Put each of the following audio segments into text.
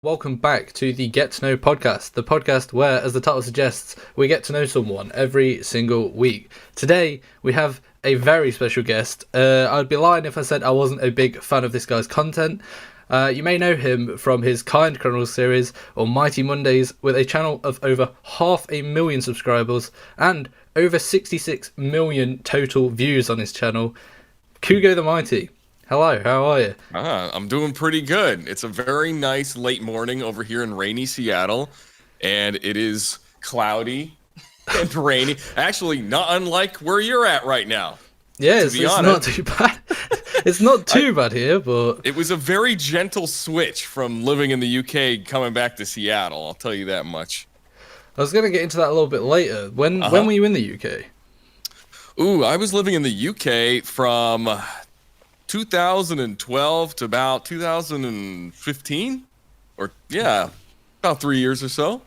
Welcome back to the Get to Know podcast, the podcast where, as the title suggests, we get to know someone every single week. Today, we have a very special guest. I'd be lying if I said I wasn't a big fan of this guy's content. You may know him from his Kind Chronicles series or Mighty Mondays, with a channel of over 500,000 subscribers and over 66 million total views on his channel. Kugo The Mighty. Hello, how are you? I'm doing pretty good. It's a very nice late morning over here in rainy Seattle, and it is cloudy and rainy. Actually, not unlike where you're at right now. Yeah, it's not too bad. It's not too bad here, but... It was a very gentle switch from living in the UK coming back to Seattle, I'll tell you that much. I was going to get into that a little bit later. When were you in the UK? Ooh, I was living in the UK from 2012 to about 2015, or about 3 years or so.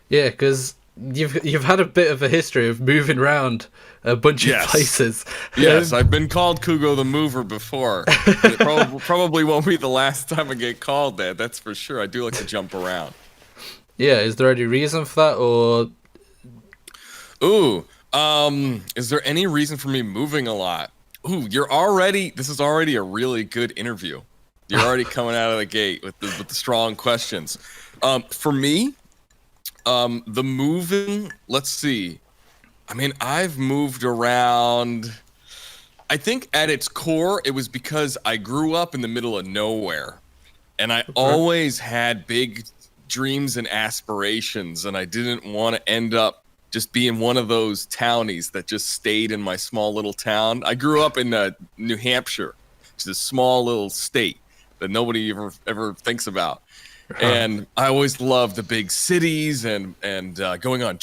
Yeah, because you've had a bit of a history of moving around a bunch of places. Yes, I've been called Kugo the Mover before. It probably won't be the last time I get called that. That's for sure. I do like to jump around. Yeah, is there any reason for that, or? Is there any reason for me moving a lot? Ooh, this is already a really good interview. You're already coming out of the gate with the strong questions. For me, the moving, let's see. I mean, I've moved around. I think at its core, it was because I grew up in the middle of nowhere. And I always had big dreams and aspirations, and I didn't want to end up just being one of those townies that just stayed in my small little town. I grew up in New Hampshire, which is a small little state that nobody ever thinks about. And I always loved the big cities and going on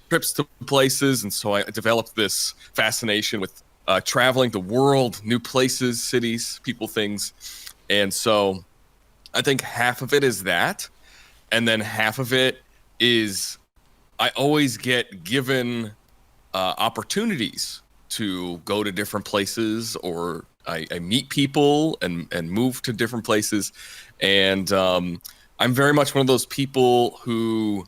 trips to places. And so I developed this fascination with traveling the world, new places, cities, people, things. And so I think half of it is that. And then half of it is I always get given opportunities to go to different places, or I meet people and move to different places. And I'm very much one of those people who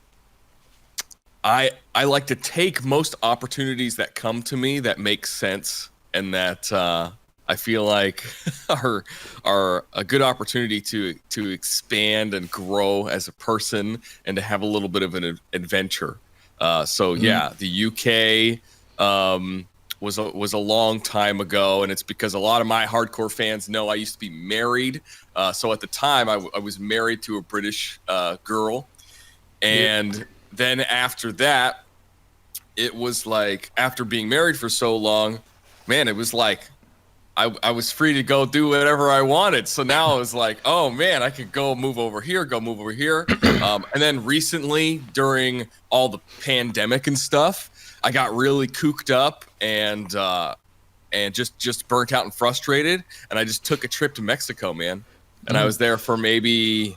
I like to take most opportunities that come to me that make sense and that I feel like are a good opportunity to expand and grow as a person and to have a little bit of an adventure. The UK was a long time ago, and it's because a lot of my hardcore fans know I used to be married. So at the time, I was married to a British girl, and then after that, it was like after being married for so long, man, it was like I was free to go do whatever I wanted. So now I was like, oh man, I could go move over here. And then recently, during all the pandemic and stuff, I got really cooped up and just burnt out and frustrated. And I just took a trip to Mexico, man. And I was there for maybe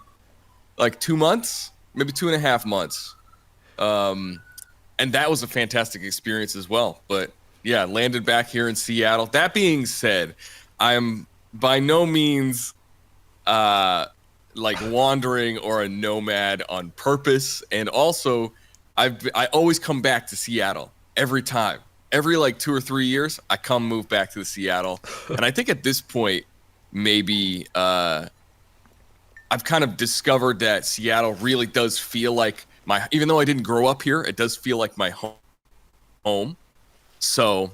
like 2 months, maybe 2.5 months. And that was a fantastic experience as well. But yeah, landed back here in Seattle. That being said, I'm by no means like wandering or a nomad on purpose. And also, I always come back to Seattle every time. Every like 2 or 3 years, I move back to Seattle. And I think at this point, maybe I've kind of discovered that Seattle really does feel like even though I didn't grow up here, it does feel like my home. So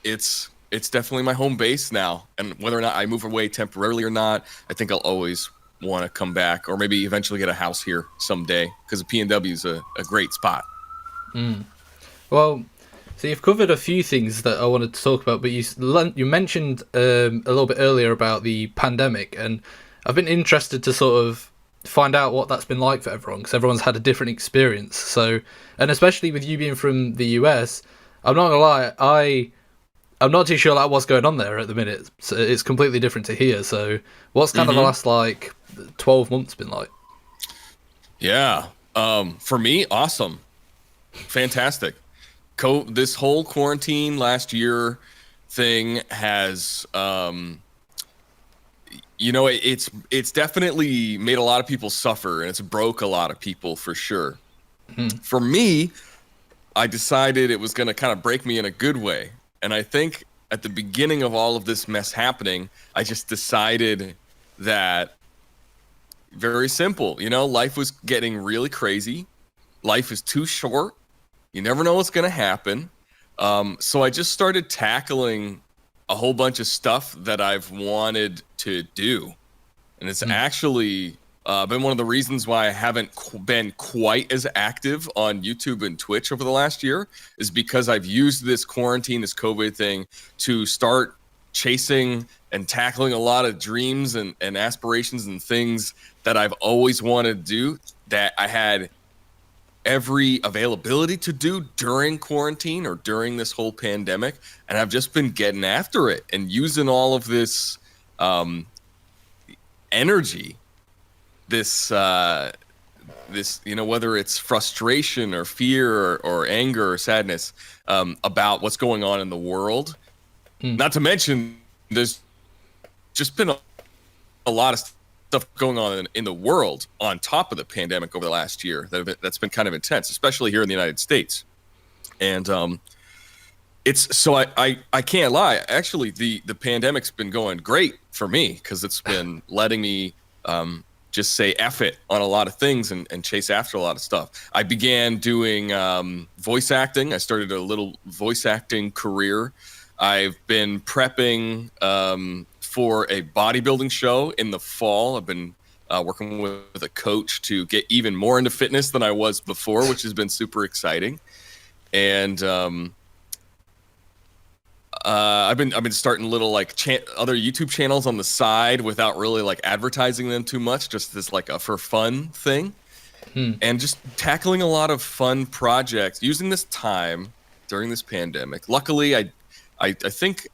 it's definitely my home base now. And whether or not I move away temporarily or not, I think I'll always want to come back, or maybe eventually get a house here someday, because the P&W is a great spot. Well, so you've covered a few things that I wanted to talk about, but you mentioned a little bit earlier about the pandemic, and I've been interested to sort of find out what that's been like for everyone, because everyone's had a different experience. So, and especially with you being from the US, I'm not gonna lie, I'm not too sure like what's going on there at the minute. So it's completely different to here. So what's kind of the last like 12 months been like? Yeah, for me, awesome, fantastic. This whole quarantine last year thing has it's definitely made a lot of people suffer, and it's broke a lot of people for sure. For me, I decided it was going to kind of break me in a good way. And I think at the beginning of all of this mess happening, I just decided that very simple, life was getting really crazy. Life is too short. You never know what's going to happen. So I just started tackling a whole bunch of stuff that I've wanted to do. And it's actually been one of the reasons why I haven't been quite as active on YouTube and Twitch over the last year, is because I've used this quarantine, this COVID thing, to start chasing and tackling a lot of dreams and aspirations and things that I've always wanted to do, that I had every availability to do during quarantine or during this whole pandemic. And I've just been getting after it and using all of this energy, this whether it's frustration or fear or anger or sadness about what's going on in the world. Not to mention, there's just been a lot of stuff going on in the world on top of the pandemic over the last year that's been kind of intense, especially here in the United States. And it's so I can't lie. Actually, the pandemic's been going great for me, because it's been letting me just say F it on a lot of things and chase after a lot of stuff. I began doing voice acting. I started a little voice acting career. I've been prepping for a bodybuilding show in the fall. I've been working with a coach to get even more into fitness than I was before, which has been super exciting. And I've been starting little other YouTube channels on the side without really advertising them too much, just as a for fun thing, and just tackling a lot of fun projects using this time during this pandemic. Luckily, I think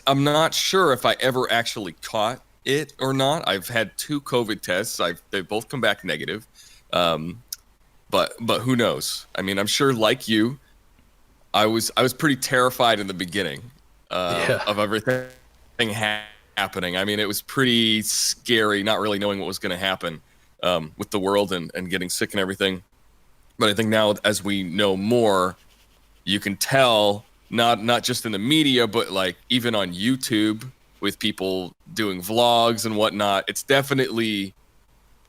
I'm not sure if I ever actually caught it or not. I've had 2 COVID tests. They've both come back negative, but who knows? I mean, I'm sure, like you, I was pretty terrified in the beginning of everything happening. I mean, it was pretty scary, not really knowing what was going to happen with the world and getting sick and everything. But I think now, as we know more, you can tell, not just in the media, but even on YouTube with people doing vlogs and whatnot, it's definitely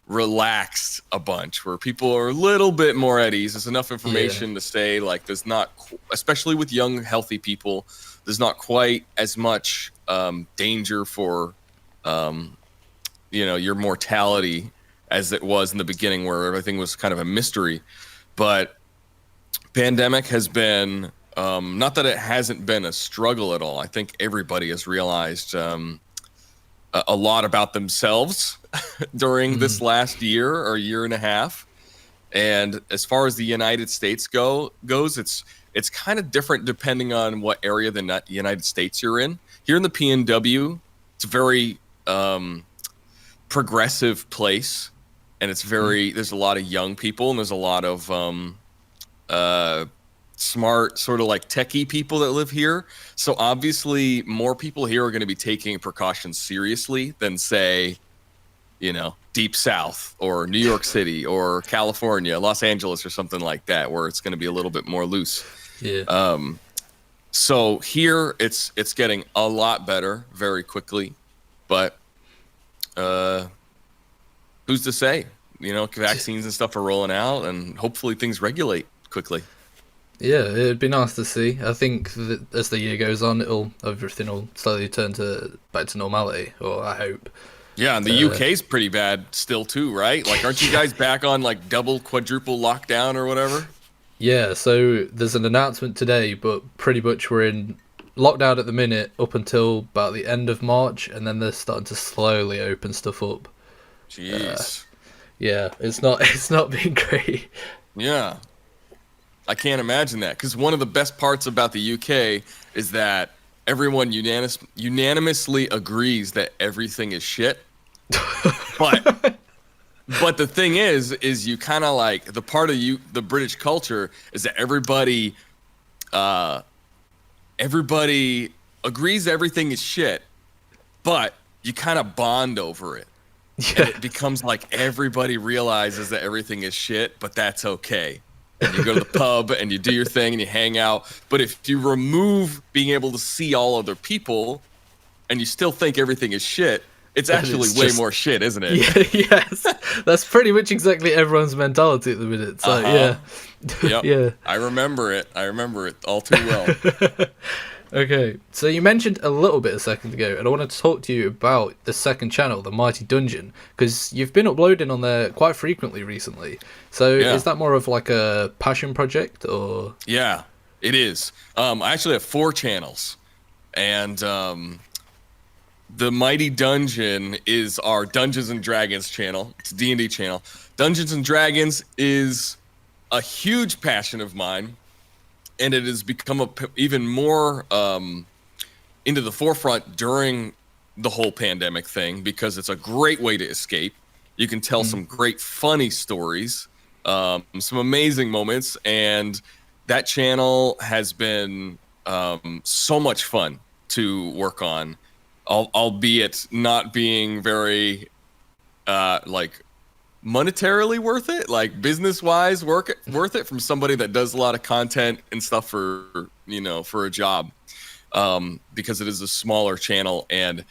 relaxed a bunch, where people are a little bit more at ease. There's enough information to say there's not, especially with young, healthy people, there's not quite as much danger for your mortality as it was in the beginning, where everything was kind of a mystery. But pandemic has been not that it hasn't been a struggle at all. I think everybody has realized a lot about themselves during this last year or year and a half. And as far as the United States goes, it's kind of different depending on what area of the United States you're in. Here in the PNW, it's a very progressive place, and it's there's a lot of young people, and there's a lot of smart, sort of techie people that live here. So obviously more people here are going to be taking precautions seriously than, say, Deep South or New York City or California, Los Angeles or something like that, where it's going to be a little bit more loose. So here it's getting a lot better very quickly, but who's to say? Vaccines and stuff are rolling out, and hopefully things regulate quickly. Yeah, it'd be nice to see. I think that as the year goes on, everything will slowly turn back to normality, or I hope. Yeah, and the UK's pretty bad still too, right? Aren't you guys back on double, quadruple lockdown or whatever? Yeah, so there's an announcement today, but pretty much we're in lockdown at the minute up until about the end of March, and then they're starting to slowly open stuff up. Jeez. Yeah, it's not been great. Yeah. I can't imagine that, because one of the best parts about the UK is that everyone unanimously agrees that everything is shit. But the thing is you kind of the part of the British culture is that everybody agrees everything is shit, but you kind of bond over it. And it becomes like everybody realizes that everything is shit, but that's okay. And you go to the pub and you do your thing and you hang out. But if you remove being able to see all other people and you still think everything is shit, it's actually way more shit, isn't it? Yeah, yes. That's pretty much exactly everyone's mentality at the minute. So, yeah. Yep. Yeah. I remember it all too well. Okay, so you mentioned a little bit a second ago, and I want to talk to you about the second channel, The Mighty Dungeon, because you've been uploading on there quite frequently recently. So is that more of like a passion project, or? Yeah, it is. I actually have 4 channels, and The Mighty Dungeon is our Dungeons and Dragons channel. It's a D&D channel. Dungeons and Dragons is a huge passion of mine. And it has become even more into the forefront during the whole pandemic thing because it's a great way to escape. You can tell some great funny stories, some amazing moments, and that channel has been so much fun to work on, albeit not being very like monetarily worth it, like business wise worth it from somebody that does a lot of content and stuff for for a job, because it is a smaller channel. And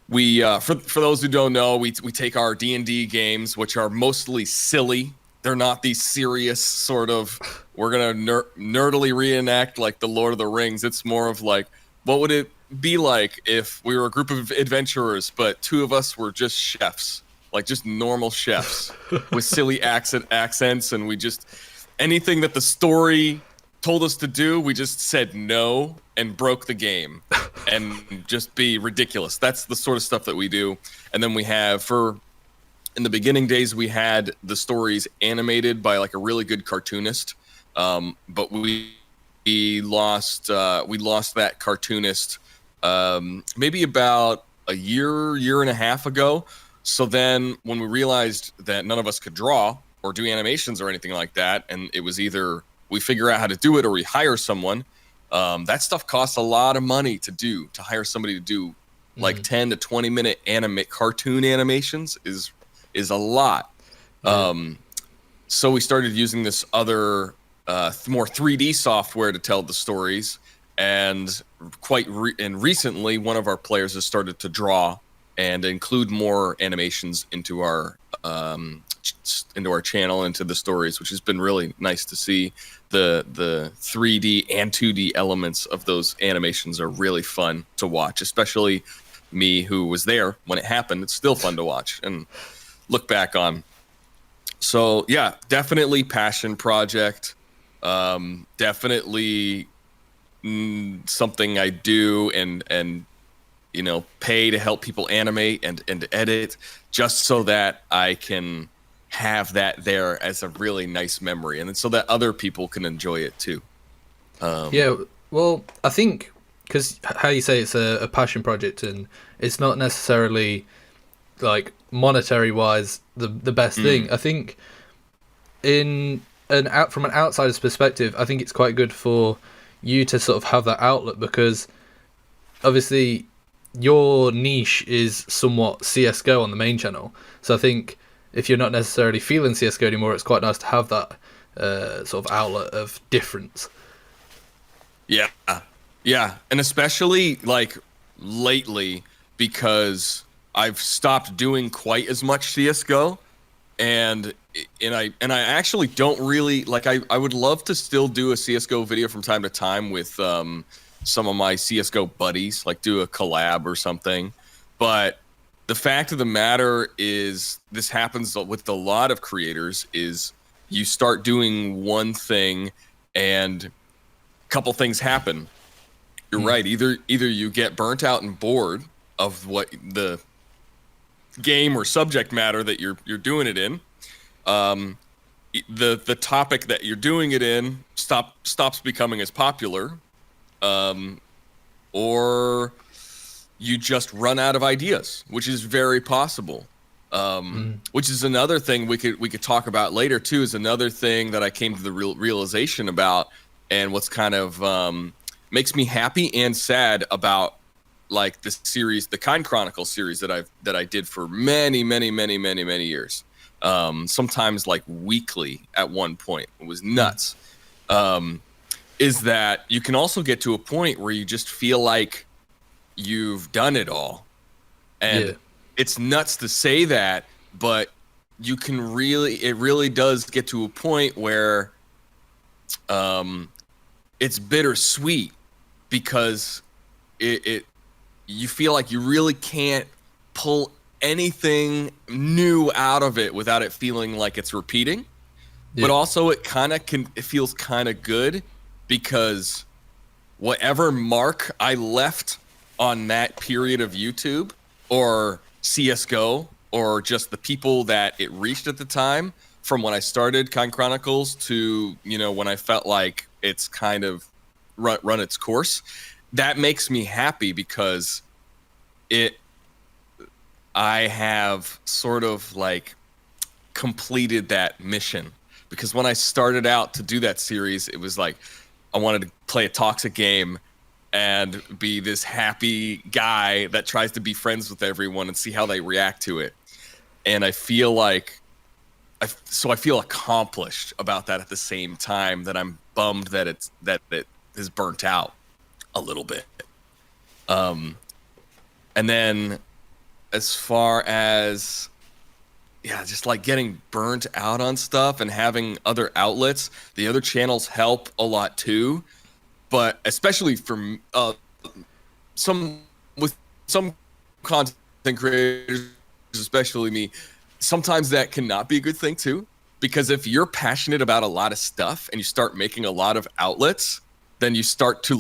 we for those who don't know, we take our D&D games, which are mostly silly. They're not these serious sort of we're gonna nerdily reenact like the Lord of the Rings. It's more of like, what would it be like if we were a group of adventurers but 2 of us were just chefs, like just normal chefs with silly accents, and we just anything that the story told us to do, we just said no and broke the game and just be ridiculous. That's the sort of stuff that we do. And then we have in the beginning days, we had the stories animated by like a really good cartoonist, but we lost that cartoonist maybe about a year and a half ago. So then when we realized that none of us could draw or do animations or anything like that, and it was either we figure out how to do it or we hire someone, that stuff costs a lot of money to hire somebody to do like 10 to 20 minute cartoon animations is a lot. So we started using this other more 3D software to tell the stories, and recently one of our players has started to draw and include more animations into our channel, into the stories, which has been really nice to see. The 3D and 2D elements of those animations are really fun to watch, especially me who was there when it happened. It's still fun to watch and look back on. So yeah, definitely passion project. Definitely something I do and pay to help people animate and edit, just so that I can have that there as a really nice memory, and so that other people can enjoy it too. Yeah, well, I think because how you say it's a passion project, and it's not necessarily like monetary wise the best thing. I think from an outsider's perspective, I think it's quite good for you to sort of have that outlet, because obviously your niche is somewhat CSGO on the main channel. So I think if you're not necessarily feeling CSGO anymore, it's quite nice to have that sort of outlet of difference. Yeah. And especially like lately, because I've stopped doing quite as much CSGO, and I actually don't really like, I would love to still do a CSGO video from time to time with some of my CSGO buddies, like do a collab or something. But the fact of the matter is, this happens with a lot of creators, is you start doing one thing and a couple things happen. You're right. Either you get burnt out and bored of what the game or subject matter that you're doing it in. The topic that you're doing it in stops becoming as popular. Or you just run out of ideas, which is very possible. Which is another thing we could talk about later too. Is another thing that I came to the realization about, and what's kind of makes me happy and sad about like the series, the Kind Chronicles series that I did for many years. Sometimes like weekly at one point. It was nuts. Is that you can also get to a point where you just feel like you've done it all. And it's nuts to say that, but you can it really does get to a point where it's bittersweet, because you feel like you really can't pull anything new out of it without it feeling like it's repeating. But also it feels kind of good, because whatever mark I left on that period of YouTube or CSGO or just the people that it reached at the time, from when I started Kind Chronicles to, when I felt like it's kind of run its course, that makes me happy, because I have sort of like completed that mission. Because when I started out to do that series, it was like I wanted to play a toxic game and be this happy guy that tries to be friends with everyone and see how they react to it. And I feel like I feel accomplished about that, at the same time that I'm bummed that it is burnt out a little bit. And then as far as just like getting burnt out on stuff and having other outlets, the other channels help a lot too. But especially for some content creators, especially me, sometimes that cannot be a good thing too. Because if you're passionate about a lot of stuff and you start making a lot of outlets, then you start to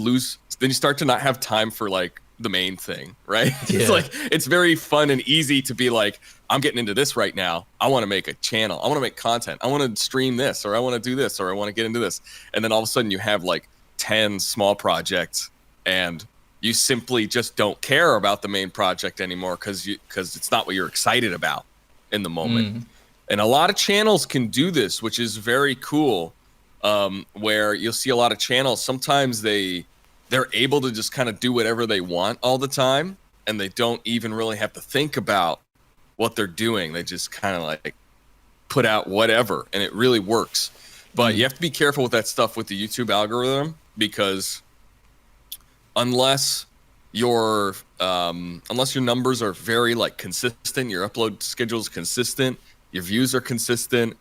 not have time for like the main thing, right? Yeah. It's like, it's very fun and easy to be like, I'm getting into this right now. I want to make a channel. I want to make content. I want to stream this, or I want to do this, or I want to get into this. And then all of a sudden you have like 10 small projects, and you simply just don't care about the main project anymore because it's not what you're excited about in the moment. And a lot of channels can do this, which is very cool. Where you'll see a lot of channels, sometimes they're able to just kind of do whatever they want all the time, and they don't even really have to think about what they're doing. They just kind of like put out whatever, and it really works. But you have to be careful with that stuff with the YouTube algorithm, because unless your numbers are very like consistent, your upload schedule is consistent, your views are consistent,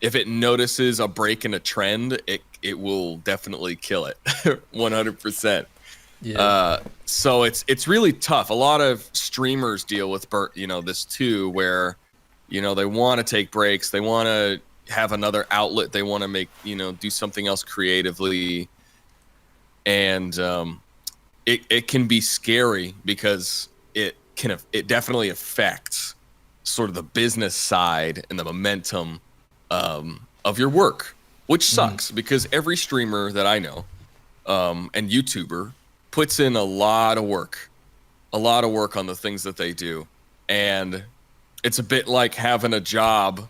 if it notices a break in a trend, it will definitely kill it 100%. So it's really tough. A lot of streamers deal with this too, where they want to take breaks, they want to have another outlet, they want to make do something else creatively, and it can be scary, because it definitely affects sort of the business side and the momentum of your work, which sucks, because every streamer that I know and YouTuber puts in a lot of work on the things that they do. And it's a bit like having a job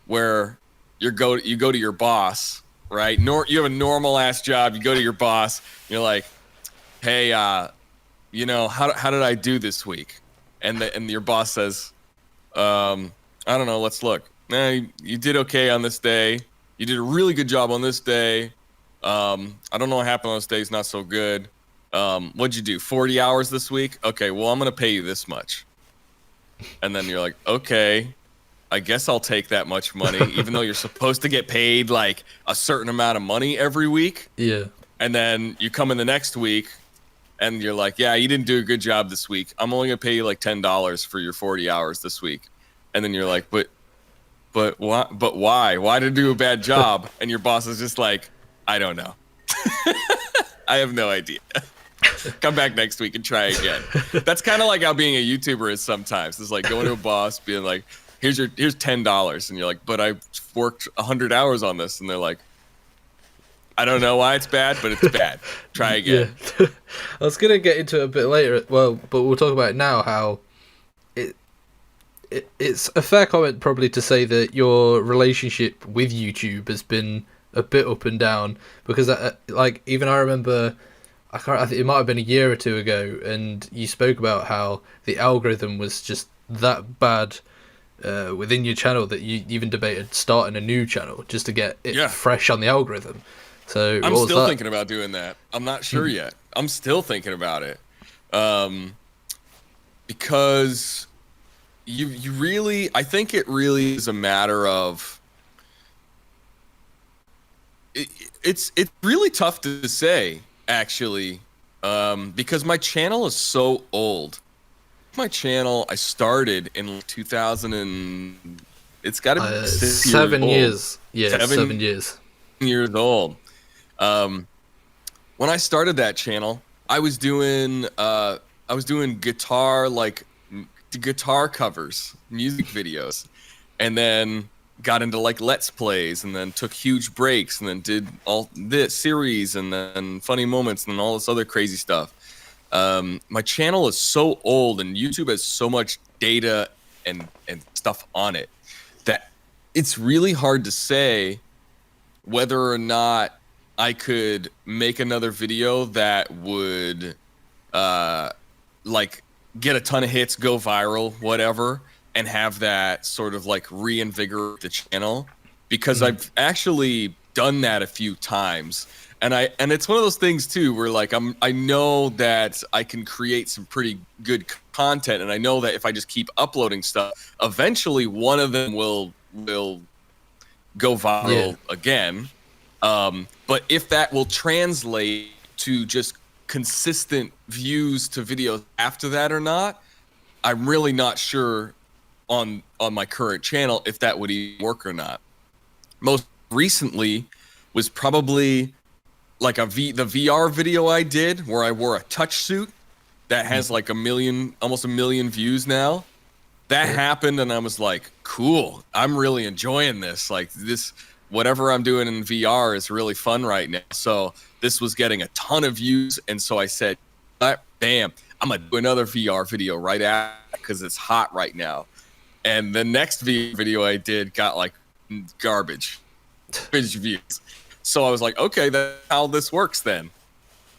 where you go to your boss, right? You have a normal ass job. You go to your boss, you're like, hey, how did I do this week? And your boss says, I don't know, let's look. You did okay on this day. You did a really good job on this day. I don't know what happened on this day. It's not so good. What'd you do? 40 hours this week? Okay, well, I'm going to pay you this much. And then you're like, okay, I guess I'll take that much money, even though you're supposed to get paid like a certain amount of money every week. Yeah. And then you come in the next week and you're like, yeah, you didn't do a good job this week. I'm only going to pay you like $10 for your 40 hours this week. And then you're like, but why? Why did I do a bad job? And your boss is just like, I don't know. I have no idea. Come back next week and try again. That's kind of like how being a YouTuber is sometimes. It's like going to a boss, being like, here's $10. And you're like, but I worked 100 hours on this. And they're like, I don't know why it's bad, but it's bad. Try again. Yeah. I was going to get into it a bit later. Well, but we'll talk about it now, how it's a fair comment probably to say that your relationship with YouTube has been a bit up and down, because like even I remember I think it might have been a year or two ago, and you spoke about how the algorithm was just that bad within your channel that you even debated starting a new channel just to get it Yeah. fresh on the algorithm. So I'm what was still that? thinking about doing that. I'm not sure yet. I'm still thinking about it. Um, because you really, I think it really is a matter of, it, it's really tough to say, actually, because my channel is so old. My channel, I started in 2000 and it's got to be 6 years 7 old. years. Yeah, 7 7 years. years old. Um, when I started that channel, I was doing guitar, like guitar covers, music videos, and then got into like let's plays, and then took huge breaks, and then did all this series, and then funny moments, and then all this other crazy stuff. My channel is so old, and YouTube has so much data and stuff on it that it's really hard to say whether or not I could make another video that would uh like get a ton of hits, go viral, whatever, and have that sort of like reinvigorate the channel, because I've actually done that a few times. And it's one of those things too where like I know that I can create some pretty good content, and I know that if I just keep uploading stuff, eventually one of them will go Yeah. viral again. But if that will translate to just consistent views to videos after that or not, I'm really not sure on my current channel if that would even work or not. Most recently was probably like the VR video I did where I wore a touch suit that has like almost a million views now. That happened, and I was like, cool, I'm really enjoying this. Like this, whatever I'm doing in VR is really fun right now. So this was getting a ton of views, and so I said, bam, I'm gonna do another VR video right after because it's hot right now. And the next VR video I did got like garbage views. So I was like, okay, that's how this works then.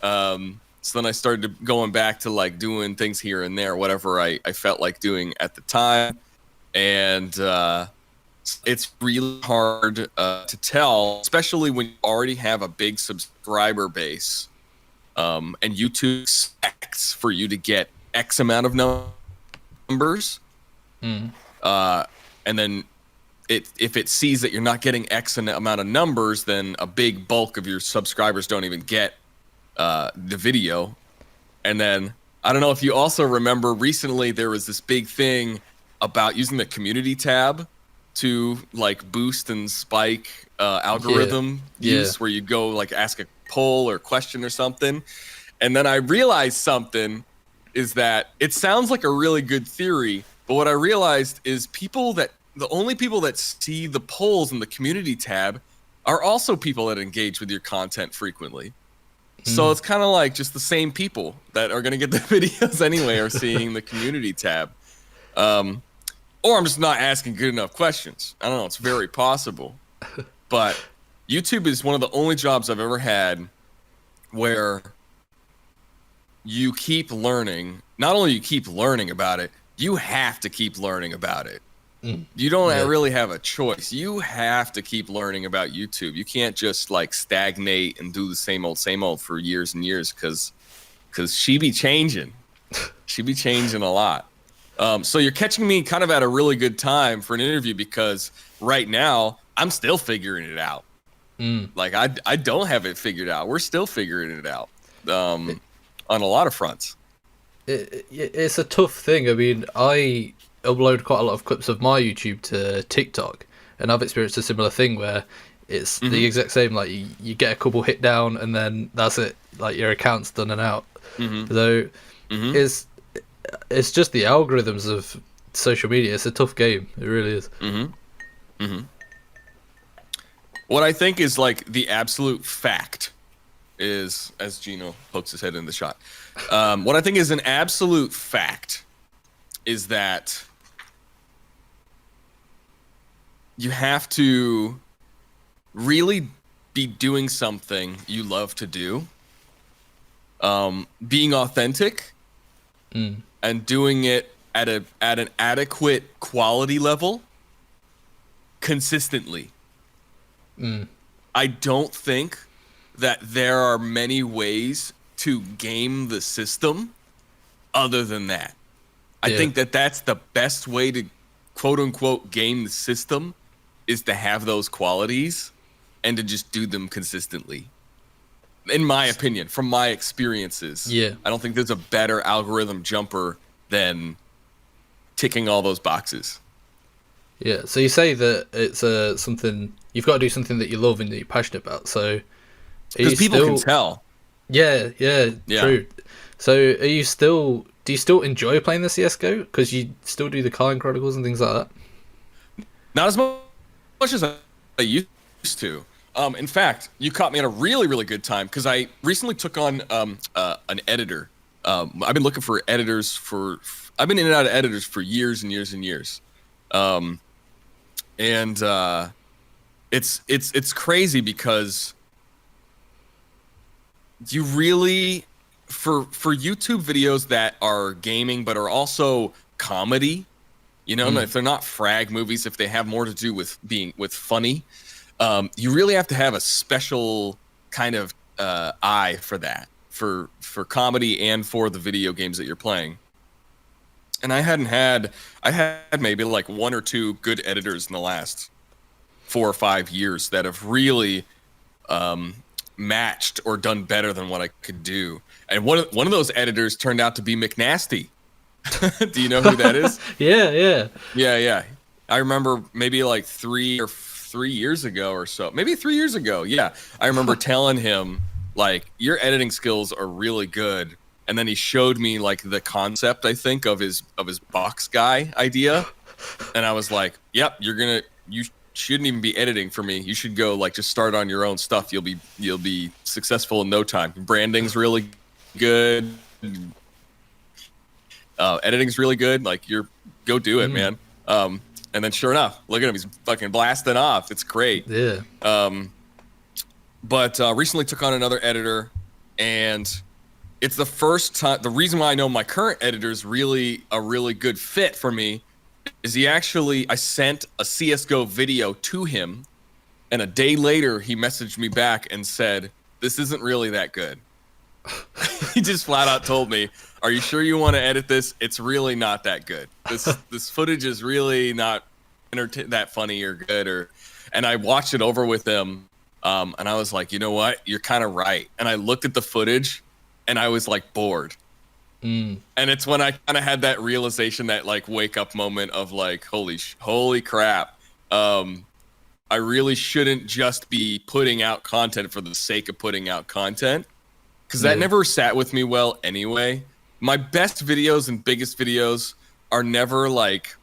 So then I started going back to like doing things here and there, whatever I felt like doing at the time. And it's really hard to tell, especially when you already have a big subscriber base. And YouTube expects for you to get X amount of numbers. And then if it sees that you're not getting X amount of numbers, then a big bulk of your subscribers don't even get the video. And then I don't know if you also remember, recently there was this big thing about using the community tab to like boost and spike algorithm use, where you go like ask a poll or question or something. And then I realized something is that it sounds like a really good theory, but what I realized is the only people that see the polls in the community tab are also people that engage with your content frequently. So it's kind of like just the same people that are going to get the videos anyway are seeing the community tab. Or I'm just not asking good enough questions. I don't know. It's very possible. But YouTube is one of the only jobs I've ever had where you keep learning. Not only you keep learning about it, you have to keep learning about it. You don't really have a choice. You have to keep learning about YouTube. You can't just like stagnate and do the same old for years and years, because she be changing. She be changing a lot. So you're catching me kind of at a really good time for an interview, because right now I'm still figuring it out. Like I don't have it figured out. We're still figuring it out on a lot of fronts. It's a tough thing. I mean, I upload quite a lot of clips of my YouTube to TikTok, and I've experienced a similar thing where it's the exact same. Like you get a couple hit down, and then that's it. Like your account's done and out. Though it's just the algorithms of social media. It's a tough game. It really is. What I think is like the absolute fact is, as Gino pokes his head in the shot, what I think is an absolute fact is that you have to really be doing something you love to do being authentic Mm. and doing it at an adequate quality level consistently. Mm. I don't think that there are many ways to game the system other than that. I Yeah. think that that's the best way to quote unquote game the system, is to have those qualities and to just do them consistently. In my opinion, from my experiences, Yeah. I don't think there's a better algorithm jumper than ticking all those boxes. Yeah. So you say that it's something you've got to do, something that you love and that you're passionate about. So are Because you people can still? tell. Yeah. Yeah. Yeah. True. So are you still? Do you still enjoy playing the CS:GO? Because you still do the Carlin Chronicles and things like that. Not as much as I used to. In fact, you caught me at a really, really good time because I recently took on an editor. I've been looking for editors for. I've been in and out of editors for years and years and years, and it's crazy because you really for YouTube videos that are gaming but are also comedy. You know, if they're not frag movies, if they have more to do with being funny, you really have to have a special kind of eye for that, for comedy and for the video games that you're playing. And I had maybe like one or two good editors in the last 4 or 5 years that have really matched or done better than what I could do. And one of those editors turned out to be McNasty. Do you know who that is? Yeah. Yeah. I remember maybe like 3 years ago or so. Maybe 3 years ago. Yeah. I remember telling him, like, your editing skills are really good. And then he showed me like the concept, I think, of his box guy idea. And I was like, yep, you shouldn't even be editing for me. You should go like just start on your own stuff. You'll be successful in no time. Branding's really good. Editing's really good. Like, go do it, man. And then sure enough, look at him. He's fucking blasting off. It's great. Yeah. But recently took on another editor, and it's the first time. The reason why I know my current editor is really a really good fit for me is I sent a CS:GO video to him, and a day later he messaged me back and said, "This isn't really that good." He just flat out told me, "Are you sure you want to edit this? It's really not that good. This footage is really not that funny or good." And I watched it over with him, and I was like, you know what? You're kind of right. And I looked at the footage, and I was like bored. And it's when I kind of had that realization, that like wake up moment of like, holy crap. I really shouldn't just be putting out content for the sake of putting out content. Because that never sat with me well anyway. My best videos and biggest videos are never like,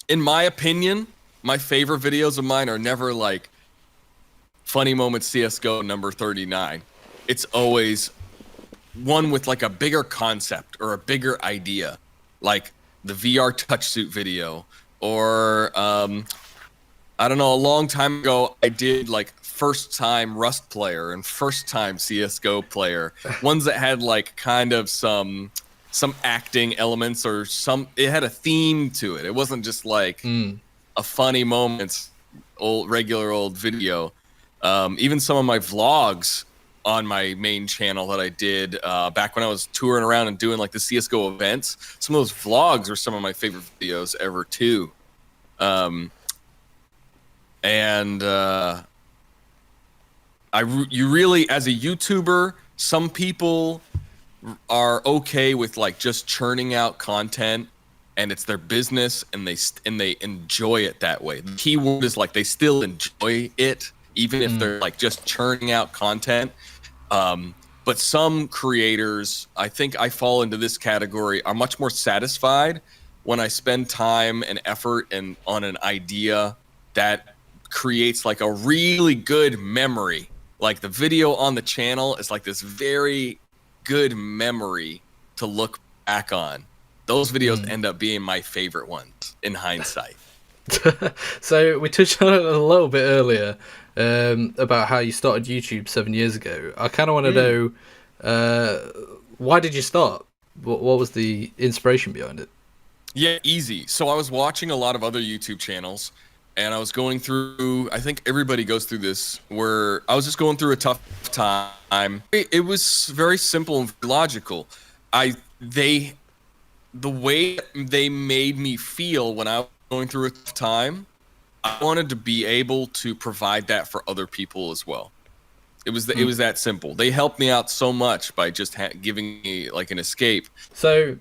in my opinion, my favorite videos of mine are never like funny moments CS:GO number 39. It's always one with like a bigger concept or a bigger idea, like the VR touch suit video, or I don't know, a long time ago I did like first time Rust player and first time CS:GO player, ones that had like kind of some acting elements, or it had a theme to it. It wasn't just like a funny moments regular old video. Even some of my vlogs on my main channel that I did back when I was touring around and doing like the CS:GO events, some of those vlogs are some of my favorite videos ever too. You really, as a YouTuber, some people are okay with like just churning out content, and it's their business, and they enjoy it that way. The key word is like they still enjoy it, even if they're like just churning out content. But some creators, I think I fall into this category, are much more satisfied when I spend time and effort on an idea that creates like a really good memory. Like the video on the channel is like this very good memory to look back on. Those videos end up being my favorite ones in hindsight. So we touched on it a little bit earlier about how you started YouTube 7 years ago. I kind of want to know Why did you start? What was the inspiration behind it? Yeah, easy. So I was watching a lot of other YouTube channels, and I was going through, I think everybody goes through this, where I was just going through a tough time. It was very simple and logical. I they The way they made me feel when I was going through a tough time, I wanted to be able to provide that for other people as well. It was that simple. They helped me out so much by just giving me like an escape. So,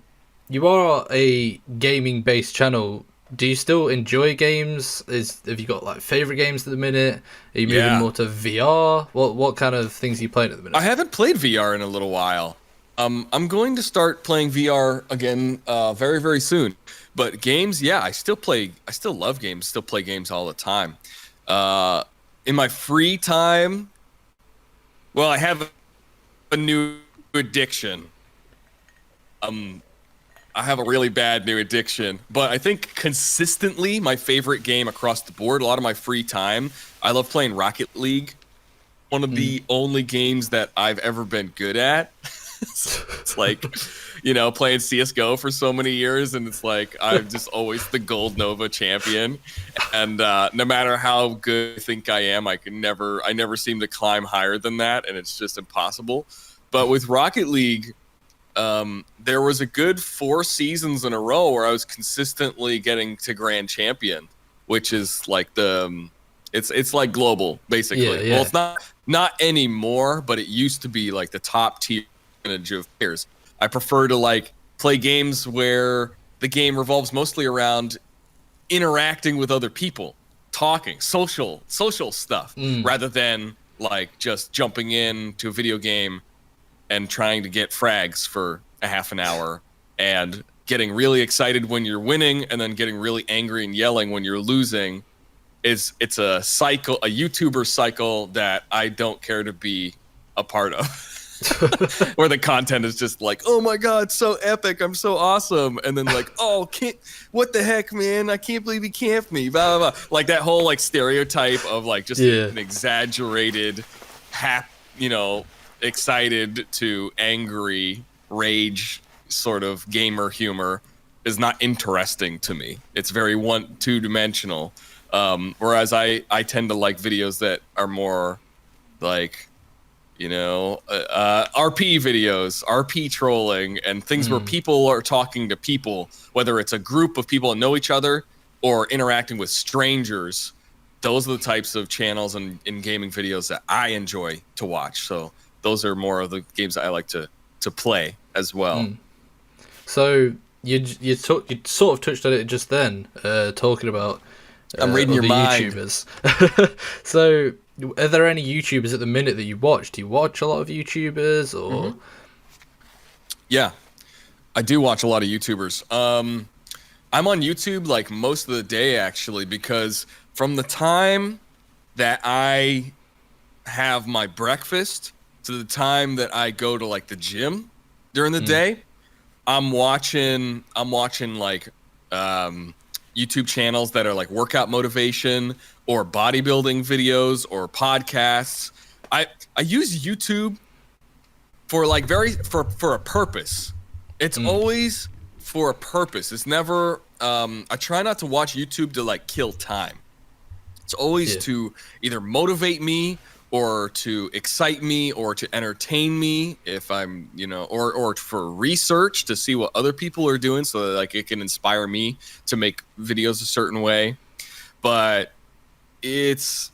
you are a gaming-based channel. Do you still enjoy games? Have you got like favorite games at the minute? Are you moving more to VR? What kind of things are you playing at the minute? I haven't played VR in a little while. I'm going to start playing VR again very, very soon. But games, yeah, I still love games. Still play games all the time. In my free time, well, I have a new addiction. I have a really bad new addiction, but I think consistently my favorite game across the board, a lot of my free time, I love playing Rocket League. One of the only games that I've ever been good at. It's like, playing CSGO for so many years, and it's like I'm just always the Gold Nova champion. And no matter how good I think I am, I never seem to climb higher than that, and it's just impossible. But with Rocket League, there was a good 4 seasons in a row where I was consistently getting to Grand Champion, which is like it's like global basically. Yeah. Well, it's not anymore, but it used to be like the top tier of players. I prefer to like play games where the game revolves mostly around interacting with other people, talking, social stuff, rather than like just jumping into a video game and trying to get frags for a half an hour and getting really excited when you're winning and then getting really angry and yelling when you're losing. It's a cycle, a YouTuber cycle that I don't care to be a part of. Where the content is just like, oh my god, so epic, I'm so awesome, and then like, oh, what the heck, man, I can't believe he camped me, blah, blah, blah. Like that whole like stereotype of like just an exaggerated excited to angry rage sort of gamer humor is not interesting to me. It's very two-dimensional, whereas I tend to like videos that are more like RP videos, RP trolling, and things where people are talking to people, whether it's a group of people that know each other or interacting with strangers. Those are the types of channels and in gaming videos that I enjoy to watch. So those are more of the games that I like to play as well. So you sort of touched on it just then, talking about I'm reading your mind. YouTubers. So, are there any YouTubers at the minute that you watch? Do you watch a lot of YouTubers, or? Yeah, I do watch a lot of YouTubers. I'm on YouTube like most of the day actually, because from the time that I have my breakfast to the time that I go to like the gym during the day, I'm watching like YouTube channels that are like workout motivation or bodybuilding videos or podcasts. I use YouTube for like for a purpose. It's always for a purpose. It's never I try not to watch YouTube to like kill time. It's always to either motivate me or to excite me or to entertain me if I'm, or for research to see what other people are doing so that like it can inspire me to make videos a certain way. But as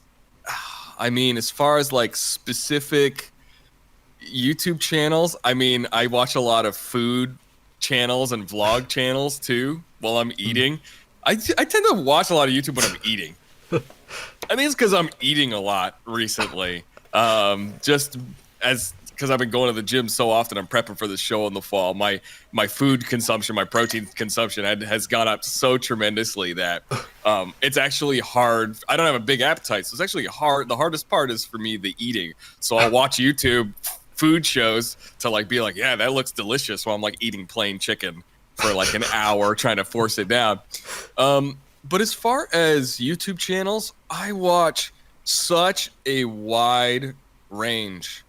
far as like specific YouTube channels, I watch a lot of food channels and vlog channels too while I'm eating. I tend to watch a lot of YouTube when I'm eating. I think it's because I'm eating a lot recently. Just because I've been going to the gym so often, I'm prepping for the show in the fall. My food consumption, my protein consumption has gone up so tremendously that it's actually hard. I don't have a big appetite, so it's actually hard. The hardest part is for me the eating. So I'll watch YouTube food shows to like be like, yeah, that looks delicious, while I'm like eating plain chicken for like an hour trying to force it down. But as far as YouTube channels, I watch such a wide range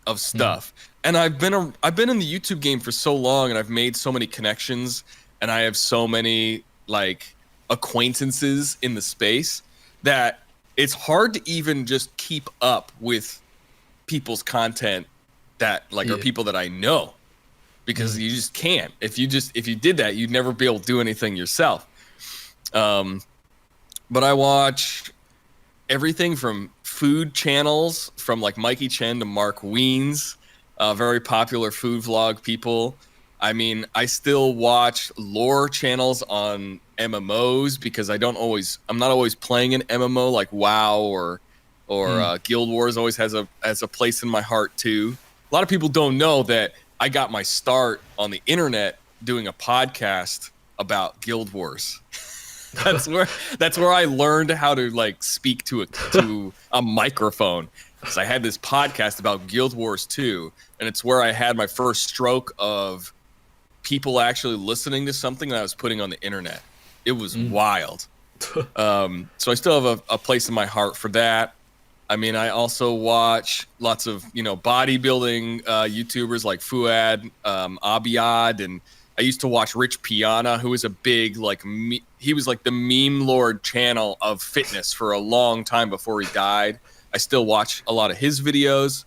of stuff. And I've been in the YouTube game for so long, and I've made so many connections, and I have so many like acquaintances in the space that it's hard to even just keep up with people's content that like are people that I know, because you just can't. If you did that, you'd never be able to do anything yourself. But I watch everything from food channels, from like Mikey Chen to Mark Wiens, very popular food vlog people. I mean, I still watch lore channels on MMOs because I'm not always playing an MMO like WoW or Guild Wars always has a place in my heart too. A lot of people don't know that I got my start on the internet doing a podcast about Guild Wars. That's where I learned how to like speak to a microphone. Because I had this podcast about Guild Wars 2, and it's where I had my first stroke of people actually listening to something that I was putting on the internet. It was wild. So I still have a place in my heart for that. I mean, I also watch lots of, bodybuilding YouTubers like Fuad, Abiyad, and I used to watch Rich Piana, who was a big, he was like the meme lord channel of fitness for a long time before he died. I still watch a lot of his videos.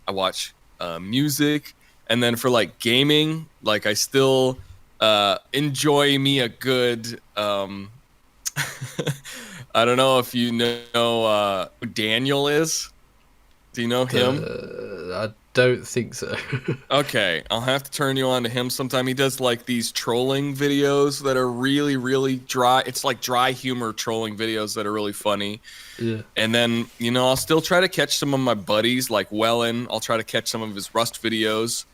I watch music. And then for like gaming, like I still enjoy me a good, I don't know if you know who Daniel is. Do you know him? I don't think so. Okay, I'll have to turn you on to him sometime. He does like these trolling videos that are really, really dry. It's like dry humor trolling videos that are really funny. Yeah. And then, I'll still try to catch some of my buddies like Wellen. I'll try to catch some of his Rust videos.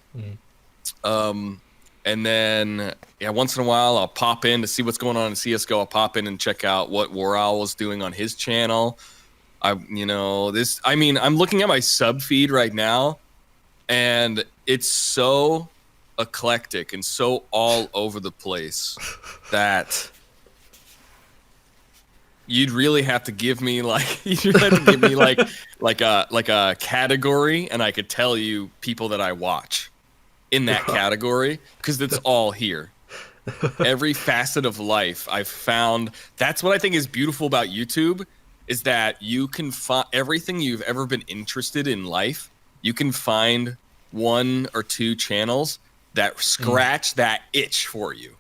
And then, once in a while, I'll pop in to see what's going on in CSGO. I'll pop in and check out what War Owl is doing on his channel. I'm looking at my sub feed right now, and it's so eclectic and so all over the place that you'd really have to give me like a category, and I could tell you people that I watch in that category, because it's all here. Every facet of life I've found. That's what I think is beautiful about YouTube, is that you can find everything you've ever been interested in life. You can find one or two channels that scratch that itch for you.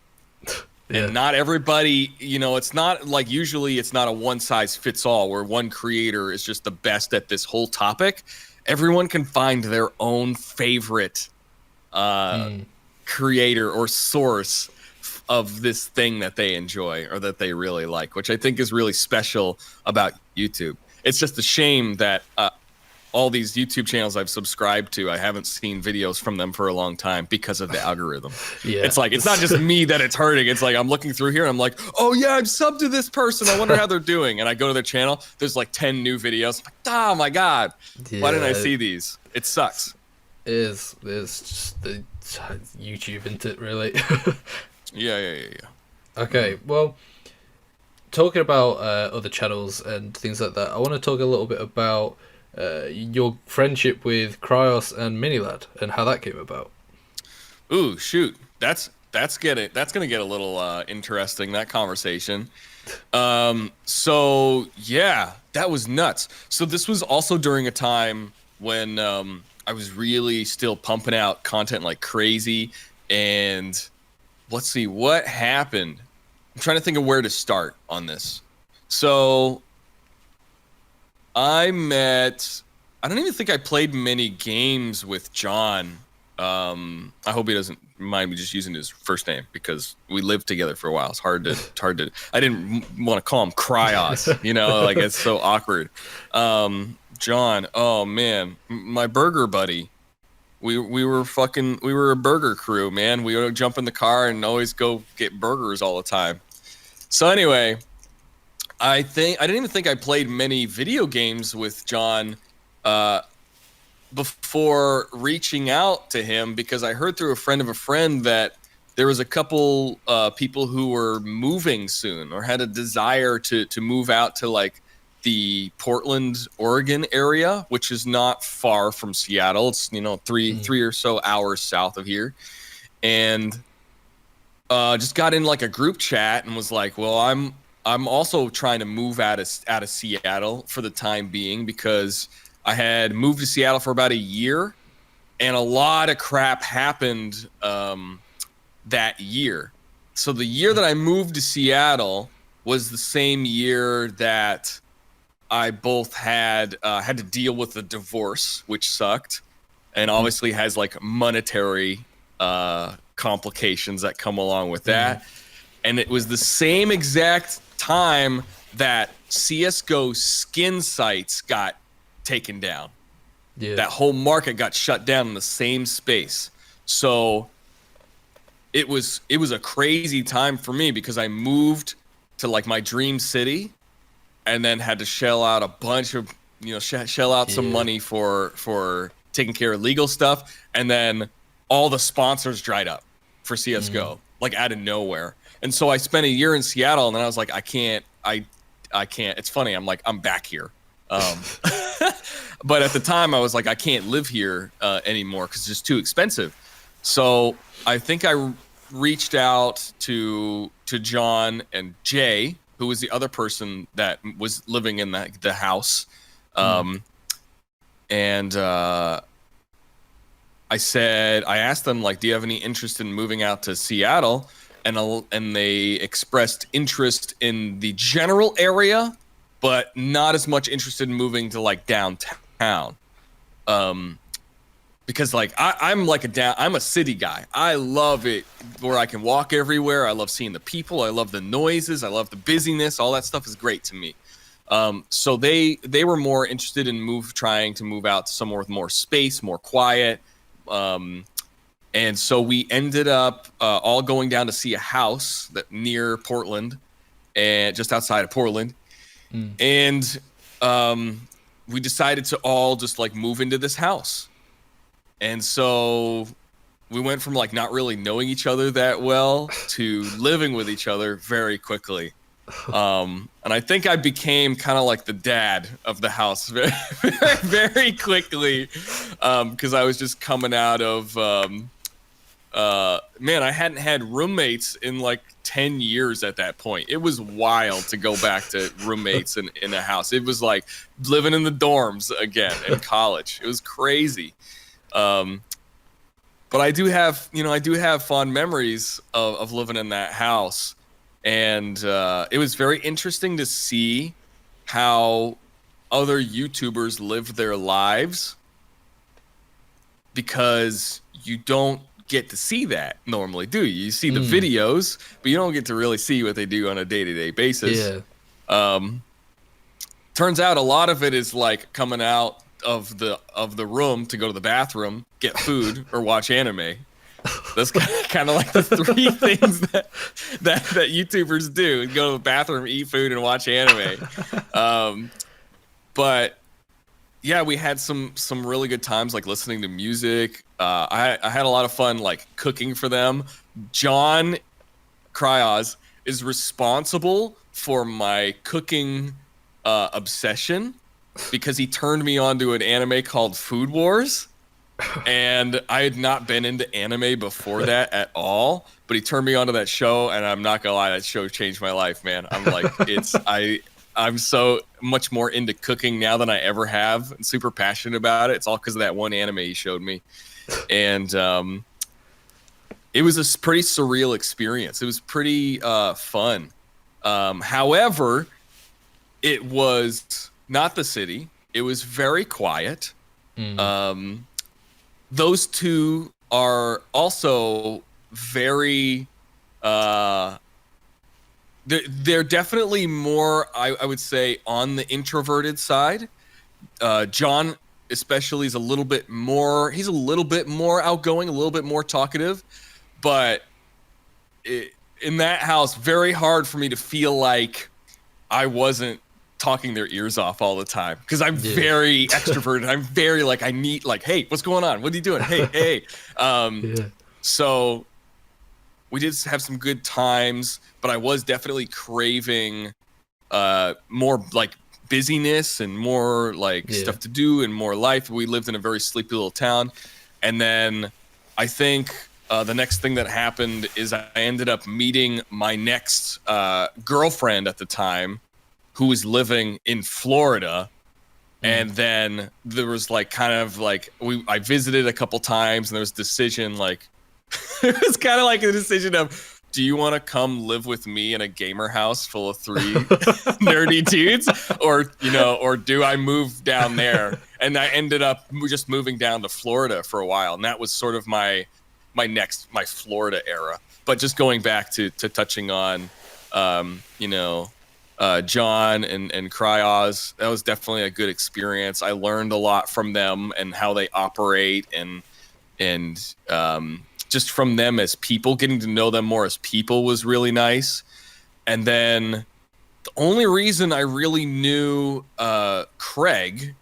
Yeah. And not everybody, it's not like, usually it's not a one size fits all where one creator is just the best at this whole topic. Everyone can find their own favorite creator or source of this thing that they enjoy or that they really like, which I think is really special about YouTube. It's just a shame that all these YouTube channels I've subscribed to, I haven't seen videos from them for a long time because of the algorithm. Yeah. It's like, it's not just me that it's hurting. It's like, I'm looking through here and I'm like, oh yeah, I'm subbed to this person. I wonder how they're doing. And I go to their channel, there's like 10 new videos. I'm like, oh my God, why didn't I see these? It sucks. It's just the YouTube, isn't it, really? Yeah. Okay, well, talking about other channels and things like that, I want to talk a little bit about your friendship with Kryoz and Minilad and how that came about. Ooh, shoot. That's gonna get a little interesting, that conversation. So yeah, that was nuts. So this was also during a time when I was really still pumping out content like crazy, and let's see what happened. I'm trying to think of where to start on this. So I don't even think I played many games with John. I hope he doesn't mind me just using his first name because we lived together for a while. It's hard to, I didn't want to call him Kryoz, like it's so awkward. John, oh man, my burger buddy. We were a burger crew, man. We would jump in the car and always go get burgers all the time. So anyway, I didn't even think I played many video games with John before reaching out to him, because I heard through a friend of a friend that there was a couple people who were moving soon or had a desire to move out to like the Portland, Oregon area, which is not far from Seattle. It's, three or so hours south of here. And just got in like a group chat and was like, well, I'm also trying to move out of Seattle for the time being, because I had moved to Seattle for about a year and a lot of crap happened that year. So the year that I moved to Seattle was the same year that I both had to deal with a divorce, which sucked, and obviously has like monetary complications that come along with that. And it was the same exact time that CSGO skin sites got taken down. Yeah. That whole market got shut down in the same space. So it was a crazy time for me, because I moved to like my dream city and then had to shell out a bunch of, shell out some money for taking care of legal stuff. And then all the sponsors dried up for CSGO, like out of nowhere. And so I spent a year in Seattle, and then I was like, I can't. It's funny. I'm like, I'm back here. But at the time I was like, I can't live here anymore because it's just too expensive. So I think I reached out to John and Jay, who was the other person that was living in the house. And I asked them, like, do you have any interest in moving out to Seattle? And they expressed interest in the general area, but not as much interested in moving to like downtown. Because like I'm a city guy. I love it where I can walk everywhere. I love seeing the people. I love the noises. I love the busyness. All that stuff is great to me. So they were more interested in trying to move out to somewhere with more space, more quiet. And so we ended up all going down to see a house near Portland, and just outside of Portland. And we decided to all just like move into this house. And so we went from like not really knowing each other that well to living with each other very quickly. And I think I became kind of like the dad of the house very, very quickly, because I was just coming out of man, I hadn't had roommates in like 10 years at that point. It was wild to go back to roommates in a house. It was like living in the dorms again in college. It was crazy. But I do have fond memories of living in that house. And it was very interesting to see how other YouTubers live their lives, because you don't get to see that normally, do you? You see the videos, but you don't get to really see what they do on a day-to-day basis. Yeah. Turns out a lot of it is like coming out of the room to go to the bathroom, get food, or watch anime. That's kind of like the three things that YouTubers do: go to the bathroom, eat food, and watch anime. But yeah, we had some really good times, like listening to music. I had a lot of fun like cooking for them. John Kryoz is responsible for my cooking obsession, because he turned me on to an anime called Food Wars. And I had not been into anime before that at all, but he turned me onto that show, and I'm not gonna lie, that show changed my life, man. I'm like, I'm so much more into cooking now than I ever have, and super passionate about it. It's all because of that one anime he showed me. And it was a pretty surreal experience. It was pretty fun. However, it was not the city. It was very quiet. Those two are also very they're definitely more, I would say, on the introverted side. John especially is a little bit more outgoing, a little bit more talkative, but in that house, very hard for me to feel like I wasn't talking their ears off all the time, because I'm very extroverted. I'm very like, I need like, hey, what's going on? What are you doing? Hey. So we did have some good times, but I was definitely craving more like busyness and more like stuff to do and more life. We lived in a very sleepy little town. And then I think the next thing that happened is I ended up meeting my next girlfriend at the time, who was living in Florida. And then there was like kind of like I visited a couple times, and there was a decision like it was kind of like a decision of, do you want to come live with me in a gamer house full of 3 nerdy dudes, or do I move down there? And I ended up just moving down to Florida for a while, and that was sort of my Florida era. But just going back to touching on John and Kryoz, that was definitely a good experience. I learned a lot from them and how they operate, and just from them as people, getting to know them more as people was really nice. And then the only reason I really knew Craig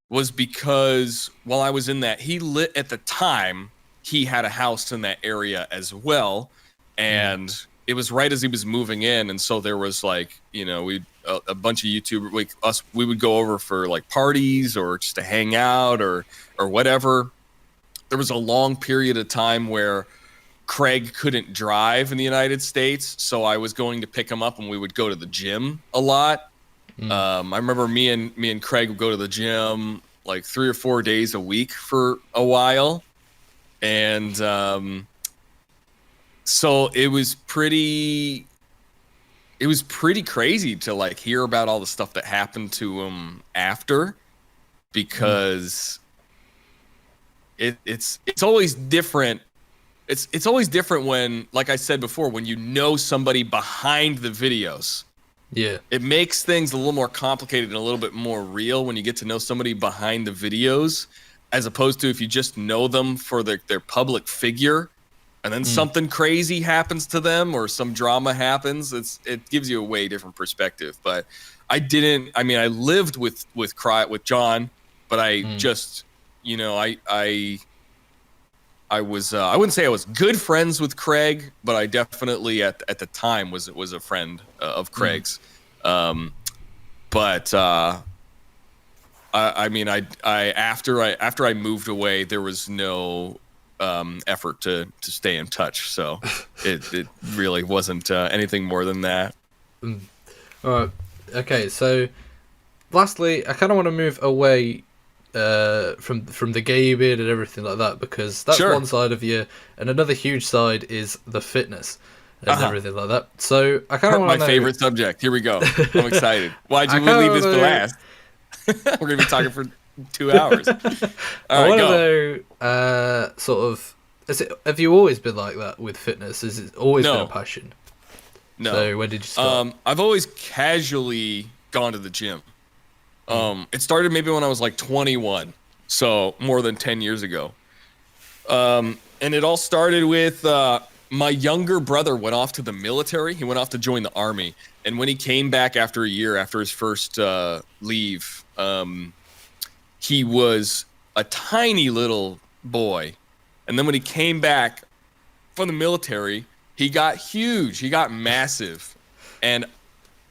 was because while I was in that, at the time, he had a house in that area as well. And it was right as he was moving in. And so there was like, a bunch of YouTubers, we would go over for like parties or just to hang out or whatever. There was a long period of time where Craig couldn't drive in the United States, so I was going to pick him up, and we would go to the gym a lot. I remember me and Craig would go to the gym like 3 or 4 days a week for a while, and so it was pretty crazy to like hear about all the stuff that happened to him after, because it's always different. It's always different when, like I said before, when you know somebody behind the videos. Yeah. It makes things a little more complicated and a little bit more real when you get to know somebody behind the videos, as opposed to if you just know them for their public figure, and then something crazy happens to them or some drama happens. It gives you a way different perspective. But I lived with John, but I just, I was I wouldn't say I was good friends with Craig, but I definitely at the time was a friend of Craig's. But after I moved away, there was no effort to stay in touch, so it really wasn't anything more than that. All right. Okay, so lastly, I kind of want to move away from the gaming and everything like that, because that's one side of you, and another huge side is the fitness and everything like that. So I kind of want to know... favorite subject. Here we go. I'm excited. Why'd you leave this for last? We're gonna be talking for 2 hours. I want to know, have you always been like that with fitness? Has it always been a passion? No. So when did you start? I've always casually gone to the gym. It started maybe when I was like 21, so more than 10 years ago. And it all started with my younger brother went off to the military. He went off to join the army. And when he came back after a year, after his first leave, he was a tiny little boy. And then when he came back from the military, he got huge. He got massive. And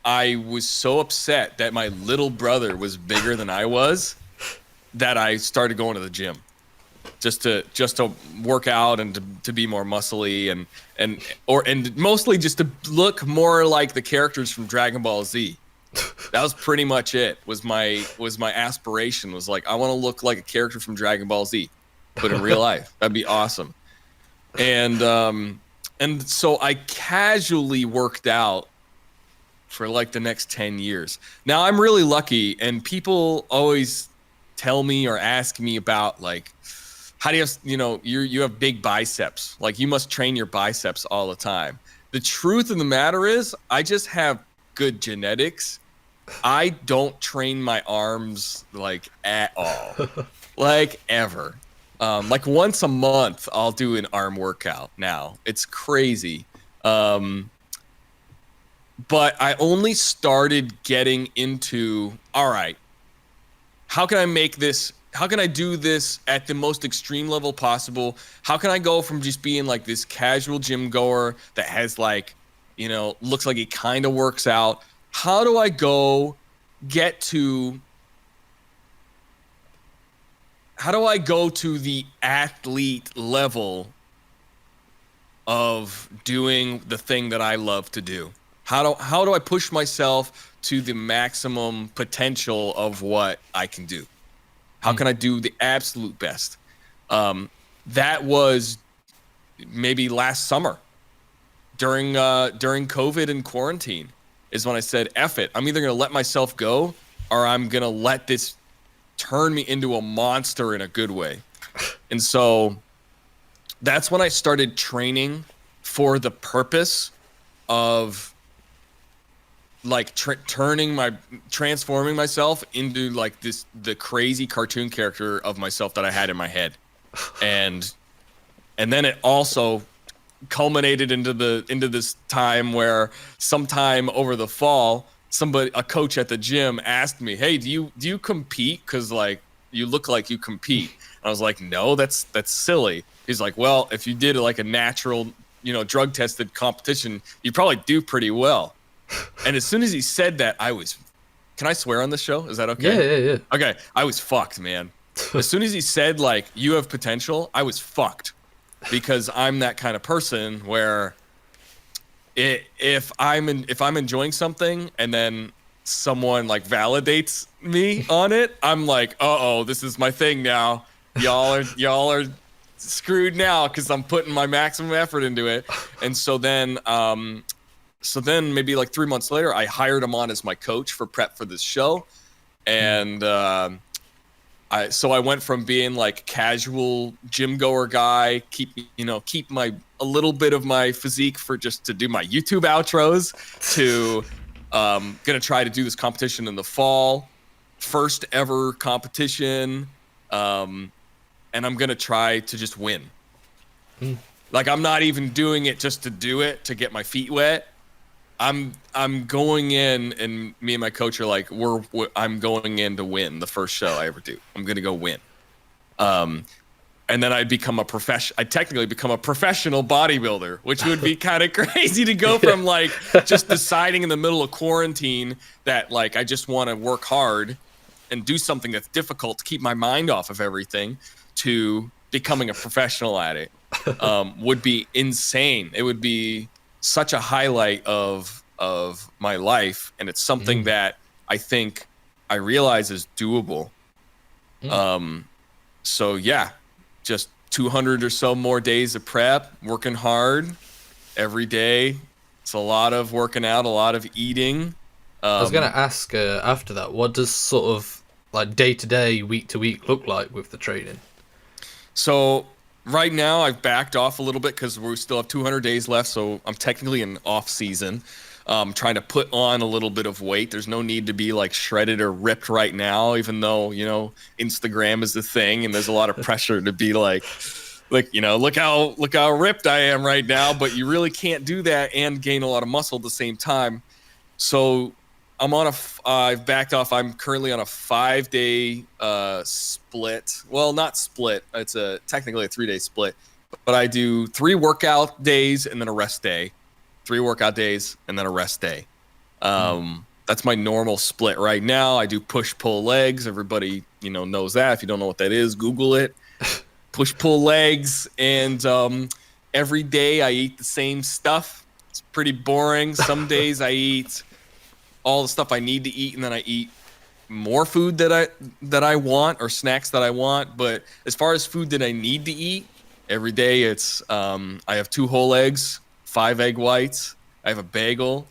I was so upset that my little brother was bigger than I was that I started going to the gym just to work out and to be more muscly and mostly just to look more like the characters from Dragon Ball Z. That was pretty much it. Was my aspiration, was like, I want to look like a character from Dragon Ball Z, but in real life. That'd be awesome. And so I casually worked out for like the next 10 years. Now I'm really lucky, and people always tell me or ask me about like, how do you have, you have big biceps. Like, you must train your biceps all the time. The truth of the matter is, I just have good genetics. I don't train my arms like at all, like ever. Like once a month, I'll do an arm workout now. It's crazy. But I only started getting into, all right, how can I make this, how can I do this at the most extreme level possible? How can I go from just being like this casual gym goer that has like, looks like he kind of works out? How do I go get to the athlete level of doing the thing that I love to do? How do I push myself to the maximum potential of what I can do? How can I do the absolute best? That was maybe last summer during COVID and quarantine is when I said, F it. I'm either going to let myself go or I'm going to let this turn me into a monster in a good way. And so that's when I started training for the purpose of like transforming myself into like the crazy cartoon character of myself that I had in my head. And then it also culminated into this time where sometime over the fall, a coach at the gym asked me, "Hey, do you compete? Because like you look like you compete." And I was like, "No, that's silly." He's like, "Well, if you did like a natural, drug tested competition, you probably do pretty well." And as soon as he said that, can I swear on this show? Is that okay? Yeah. Okay, I was fucked, man. As soon as he said like you have potential, I was fucked. Because I'm that kind of person where if I'm enjoying something and then someone like validates me on it, I'm like, uh-oh, this is my thing now. Y'all are screwed now because I'm putting my maximum effort into it. And so then maybe like 3 months later, I hired him on as my coach for prep for this show. And I went from being like casual gym goer guy, keep a little bit of my physique for just to do my YouTube outros, to gonna try to do this competition in the fall, first ever competition, and I'm gonna try to just win. Like I'm not even doing it just to do it to get my feet wet. I'm going in, and me and my coach are like, I'm going in to win the first show I ever do. I'm gonna go win. And then I'd technically become a professional bodybuilder, which would be kind of crazy to go from like just deciding in the middle of quarantine that like I just want to work hard and do something that's difficult to keep my mind off of everything, to becoming a professional at it. Would be insane. It would be such a highlight of my life, and it's something that I think I realize is doable. So yeah, just 200 or so more days of prep, working hard every day. It's a lot of working out, a lot of eating. I was gonna ask after that, what does sort of like day to day, week to week look like with the training? So right now I've backed off a little bit because we still have 200 days left, so I'm technically in off season. Trying to put on a little bit of weight. There's no need to be like shredded or ripped right now, even though Instagram is the thing, and there's a lot of pressure to be like look how ripped I am right now. But you really can't do that and gain a lot of muscle at the same time. So I'm on I've backed off. I'm currently on a 5-day split. Well, not split. It's technically a 3-day split, but I do 3 workout days and then a rest day. 3 workout days and then a rest day. That's my normal split right now. I do push-pull legs. Everybody, knows that. If you don't know what that is, Google it. Push-pull legs, and every day I eat the same stuff. It's pretty boring. Some days I eat all the stuff I need to eat, and then I eat more food that I want, or snacks that I want. But as far as food that I need to eat, every day it's I have 2 whole eggs, 5 egg whites. I have a bagel.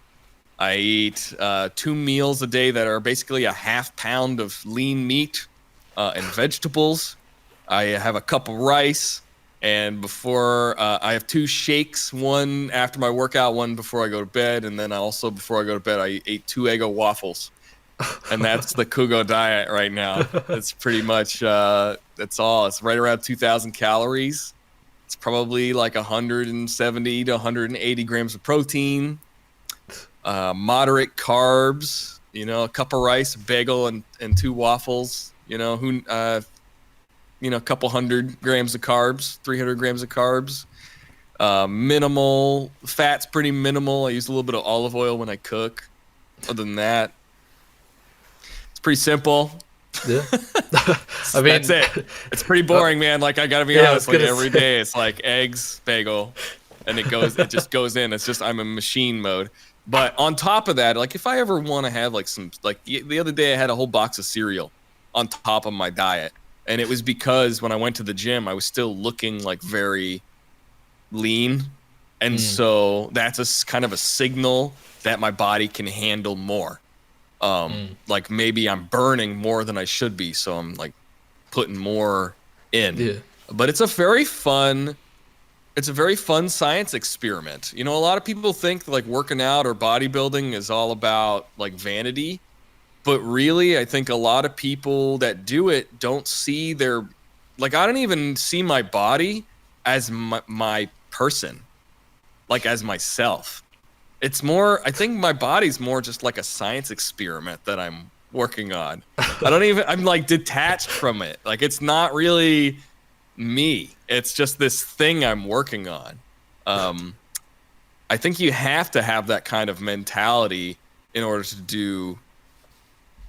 I eat 2 meals a day that are basically a half pound of lean meat and vegetables. I have a cup of rice, and before I have 2 shakes, one after my workout, one before I go to bed, and then also before I go to bed, I ate 2 Eggo waffles, and that's the Kugo diet right now. It's pretty much that's all. It's right around 2,000 calories. It's probably like 170 to 180 grams of protein, moderate carbs. A cup of rice, a bagel, and 2 waffles. A couple 100 grams of carbs, 300 grams of carbs. Minimal fat's pretty minimal. I use a little bit of olive oil when I cook. Other than that, It's pretty simple. Yeah. I mean, That's it. It's pretty boring, man. Like I gotta be Yeah, I honest, was like gonna every say. day it's like eggs, bagel, and it just goes in. It's just I'm in machine mode. But on top of that, like if I ever want to have like some, like the other day I had a whole box of cereal on top of my diet, and it was because when I went to the gym, I was still looking like very lean, and so that's kind of a signal that my body can handle more. Like maybe I'm burning more than I should be, so I'm like putting more in. Yeah. But it's a very fun science experiment. You know, a lot of people think like working out or bodybuilding is all about like vanity, but really I think a lot of people that do it don't see their, like I don't even see my body as my person, like as myself. It's more, I think my body's more just like a science experiment that I'm working on. I'm like detached from it. Like it's not really me. It's just this thing I'm working on. I think you have to have that kind of mentality in order to do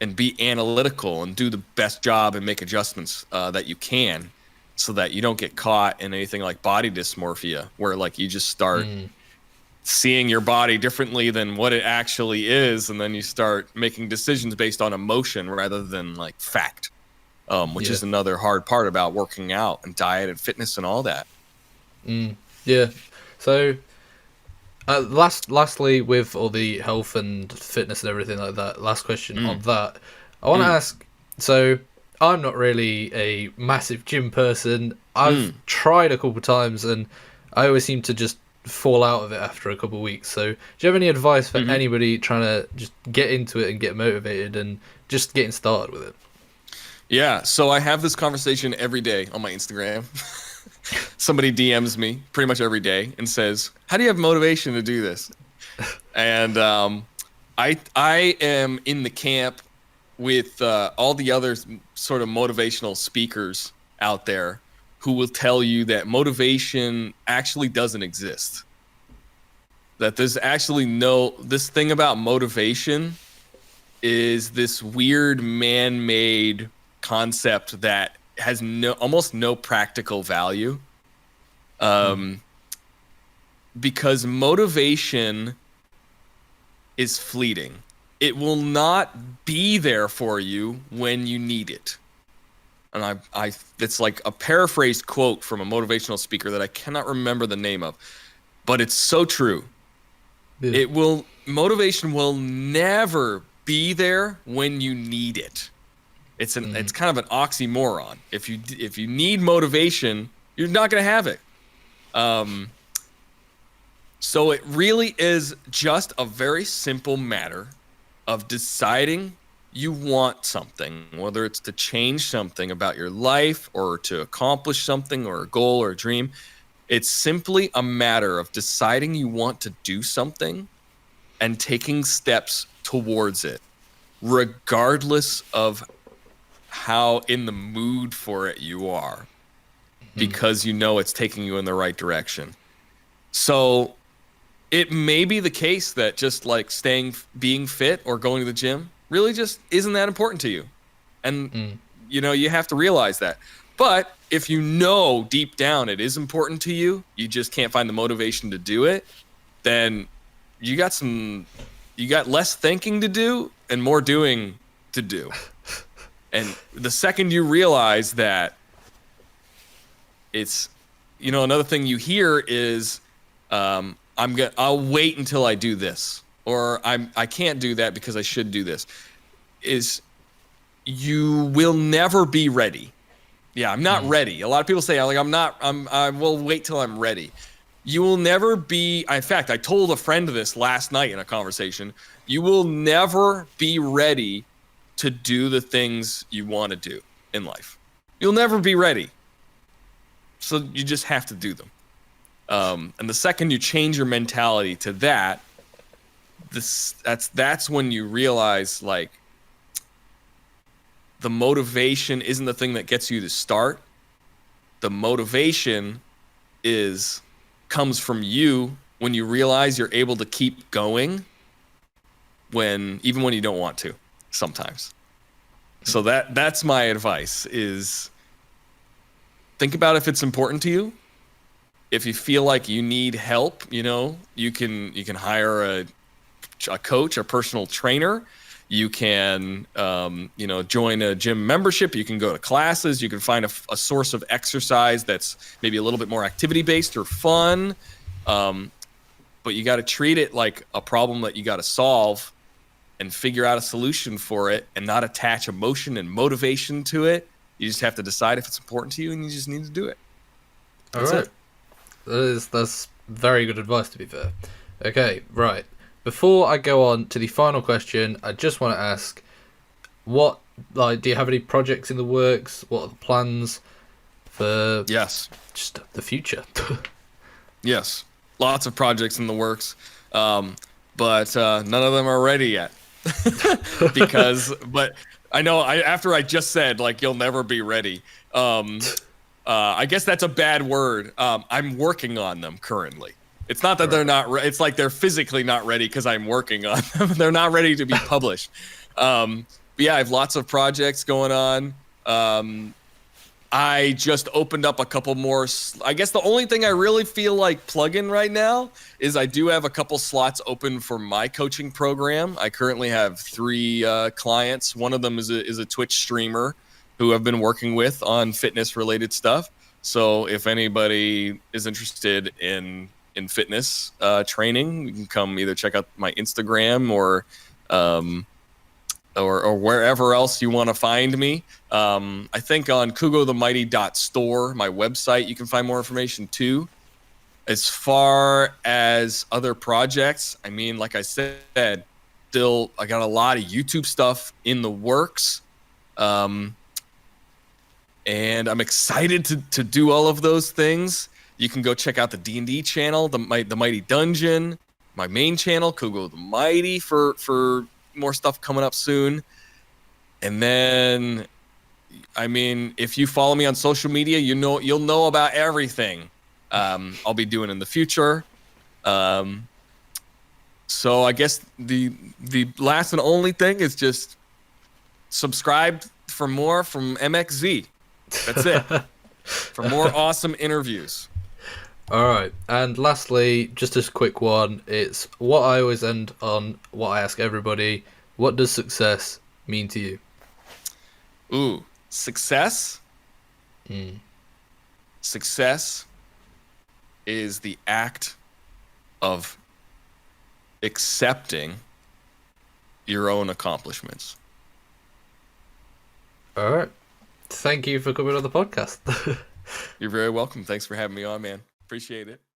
and be analytical and do the best job and make adjustments that you can, so that you don't get caught in anything like body dysmorphia, where like you just start seeing your body differently than what it actually is, and then you start making decisions based on emotion rather than like fact, which is another hard part about working out and diet and fitness and all that. Yeah. So, lastly, with all the health and fitness and everything like that, last question on that. I want to ask, so I'm not really a massive gym person. I've tried a couple of times and I always seem to just fall out of it after a couple of weeks. So do you have any advice for anybody trying to just get into it and get motivated and just getting started with it? Yeah, so I have this conversation every day on my Instagram. Somebody DMs me pretty much every day and says, how do you have motivation to do this? And I am in the camp with all the other sort of motivational speakers out there who will tell you that motivation actually doesn't exist. That there's actually this thing about motivation is this weird man-made concept that has almost no practical value. Because motivation is fleeting. It will not be there for you when you need it. And it's like a paraphrased quote from a motivational speaker that I cannot remember the name of, but it's so true. Yeah. Motivation will never be there when you need it. It's kind of an oxymoron. If you need motivation, you're not going to have it. So it really is just a very simple matter of deciding you want something, whether it's to change something about your life or to accomplish something or a goal or a dream. It's simply a matter of deciding you want to do something and taking steps towards it, regardless of how in the mood for it you are, because you know it's taking you in the right direction. So it may be the case that just like being fit or going to the gym really just isn't that important to you. And, you have to realize that. But if you know deep down it is important to you, you just can't find the motivation to do it, then you got less thinking to do and more doing to do. And the second you realize that it's, another thing you hear is, I'll wait until I do this, or I can't do that because I should do this, is you will never be ready. Yeah, I'm not ready. A lot of people say, I will wait till I'm ready. You will never be, in fact, I told a friend this last night in a conversation, you will never be ready to do the things you want to do in life. You'll never be ready. So you just have to do them. And the second you change your mentality to that, that's when you realize like the motivation isn't the thing that gets you to start. The motivation comes from you when you realize you're able to keep going even when you don't want to sometimes. So that's my advice is think about if it's important to you. If you feel like you need help, you can hire a coach, a personal trainer. You can, join a gym membership. You can go to classes. You can find a source of exercise that's maybe a little bit more activity-based or fun. But you got to treat it like a problem that you got to solve and figure out a solution for it and not attach emotion and motivation to it. You just have to decide if it's important to you and you just need to do it. That's it. That's very good advice, to be fair. Okay, right. Before I go on to the final question, I just want to ask, do you have any projects in the works? What are the plans for just the future? Yes, lots of projects in the works, but none of them are ready yet. But I know after I just said, like, you'll never be ready. I guess that's a bad word. I'm working on them currently. It's not that they're not. It's like they're physically not ready because I'm working on them. They're not ready to be published. But yeah, I have lots of projects going on. I just opened up a couple more. I guess the only thing I really feel like plugging right now is I do have a couple slots open for my coaching program. I currently have 3 clients. One of them is a Twitch streamer who I've been working with on fitness related stuff. So if anybody is interested in fitness training, you can come either check out my Instagram or wherever else you want to find me. I think on kugothemighty.store, my website, you can find more information too. As far as other projects, I mean, like I said, I got a lot of YouTube stuff in the works. And I'm excited to do all of those things. You can go check out the D&D channel, the Mighty Dungeon, my main channel, Kugo The Mighty, for more stuff coming up soon. And then, I mean, if you follow me on social media, you'll know about everything I'll be doing in the future. So I guess the last and only thing is just subscribe for more from MXZ. That's it. For more awesome interviews. All right. And lastly, just a quick one. It's what I always end on, what I ask everybody. What does success mean to you? Ooh, success? Success is the act of accepting your own accomplishments. All right. Thank you for coming on the podcast. You're very welcome. Thanks for having me on, man. Appreciate it.